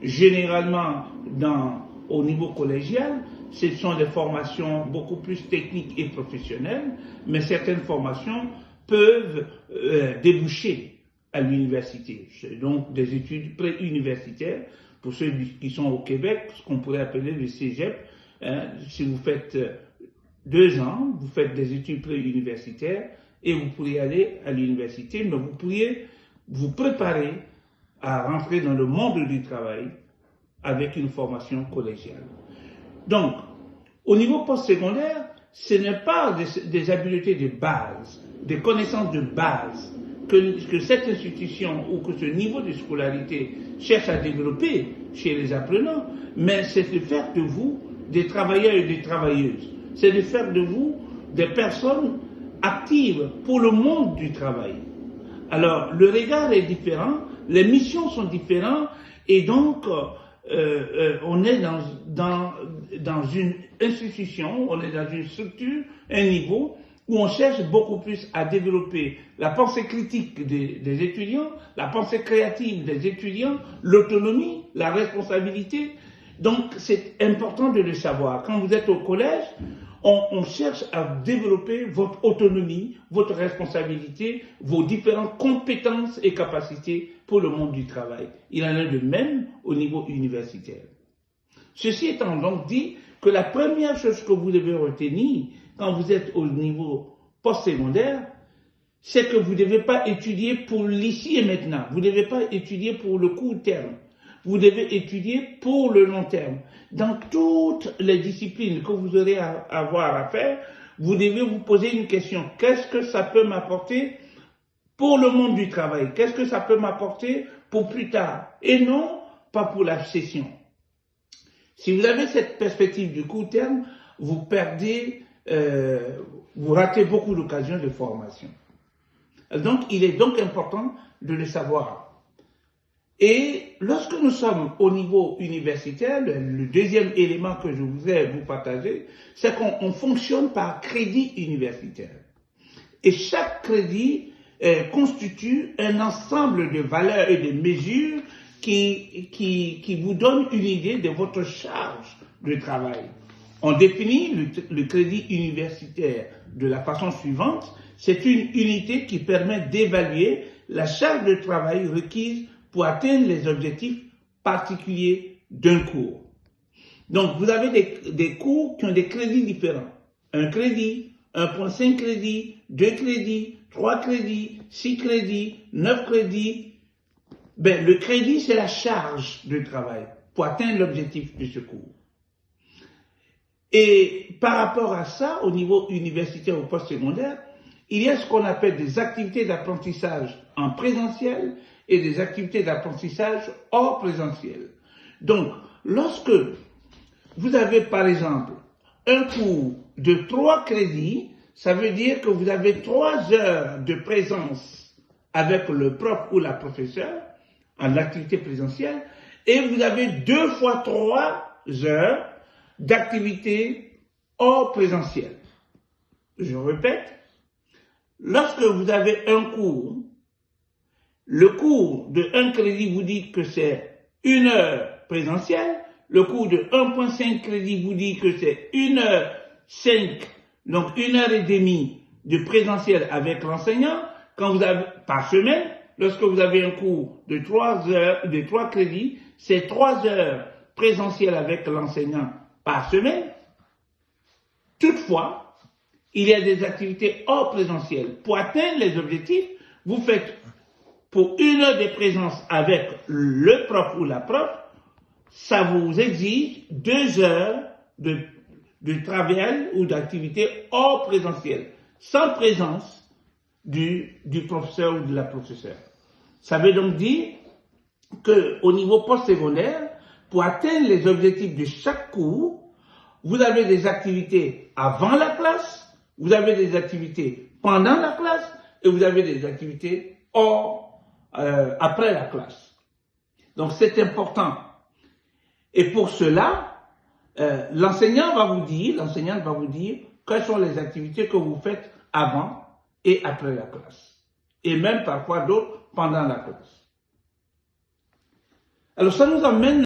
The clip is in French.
généralement au niveau collégial, ce sont des formations beaucoup plus techniques et professionnelles, mais certaines formations peuvent déboucher à l'université. C'est donc des études préuniversitaires pour ceux qui sont au Québec, ce qu'on pourrait appeler le cégep. Si vous faites 2 ans, vous faites des études préuniversitaires et vous pourriez aller à l'université, mais vous pourriez vous préparer à rentrer dans le monde du travail avec une formation collégiale. Donc, au niveau postsecondaire, ce n'est pas des habiletés de base, des connaissances de base que cette institution ou que ce niveau de scolarité cherche à développer chez les apprenants, mais c'est de faire de vous des travailleurs et des travailleuses. C'est de faire de vous des personnes actives pour le monde du travail. Alors, le regard est différent, les missions sont différentes, et donc, on est dans une institution, on est dans une structure, un niveau, où on cherche beaucoup plus à développer la pensée critique des étudiants, la pensée créative des étudiants, l'autonomie, la responsabilité. Donc, c'est important de le savoir. Quand vous êtes au collège, on cherche à développer votre autonomie, votre responsabilité, vos différentes compétences et capacités pour le monde du travail. Il en est de même au niveau universitaire. Ceci étant donc dit que la première chose que vous devez retenir quand vous êtes au niveau postsecondaire, c'est que vous ne devez pas étudier pour l'ici et maintenant. Vous ne devez pas étudier pour le court terme. Vous devez étudier pour le long terme. Dans toutes les disciplines que vous aurez à avoir à faire, vous devez vous poser une question. Qu'est-ce que ça peut m'apporter pour le monde du travail? Qu'est-ce que ça peut m'apporter pour plus tard? Et non pas pour la session. Si vous avez cette perspective du court terme, vous perdez, vous ratez beaucoup d'occasions de formation. Donc, il est donc important de le savoir. Et lorsque nous sommes au niveau universitaire, le deuxième élément que je voudrais vous partager, c'est qu'on fonctionne par crédit universitaire. Et chaque crédit constitue un ensemble de valeurs et de mesures qui vous donnent une idée de votre charge de travail. On définit le crédit universitaire de la façon suivante. C'est une unité qui permet d'évaluer la charge de travail requise pour atteindre les objectifs particuliers d'un cours. Donc, vous avez des cours qui ont des crédits différents. 1 crédit, 1,5 crédit, 2 crédits, 3 crédits, 6 crédits, 9 crédits. Le crédit, c'est la charge de travail pour atteindre l'objectif de ce cours. Et par rapport à ça, au niveau universitaire ou postsecondaire, il y a ce qu'on appelle des activités d'apprentissage en présentiel et des activités d'apprentissage hors présentiel. Donc, lorsque vous avez par exemple un cours de 3 crédits, ça veut dire que vous avez 3 heures de présence avec le prof ou la professeure en activité présentielle et vous avez 2 fois 3 heures d'activité hors présentiel. Je répète, lorsque vous avez un cours, le cours de 1 crédit vous dit que c'est 1 heure présentielle, le cours de 1,5 crédit vous dit que c'est 1h05, donc 1h30 de présentiel avec l'enseignant, quand vous avez, par semaine, lorsque vous avez un cours de 3 heures, de 3 crédits, c'est 3 heures présentiel avec l'enseignant par semaine. Toutefois, il y a des activités hors présentiel. Pour atteindre les objectifs, vous faites pour 1 heure de présence avec le prof ou la prof, ça vous exige 2 heures de travail ou d'activité hors présentiel, sans présence du professeur ou de la professeure. Ça veut donc dire qu'au niveau postsecondaire, pour atteindre les objectifs de chaque cours, vous avez des activités avant la classe, vous avez des activités pendant la classe et vous avez des activités après la classe. Donc c'est important. Et pour cela, l'enseignant va vous dire quelles sont les activités que vous faites avant et après la classe. Et même parfois d'autres pendant la classe. Alors ça nous amène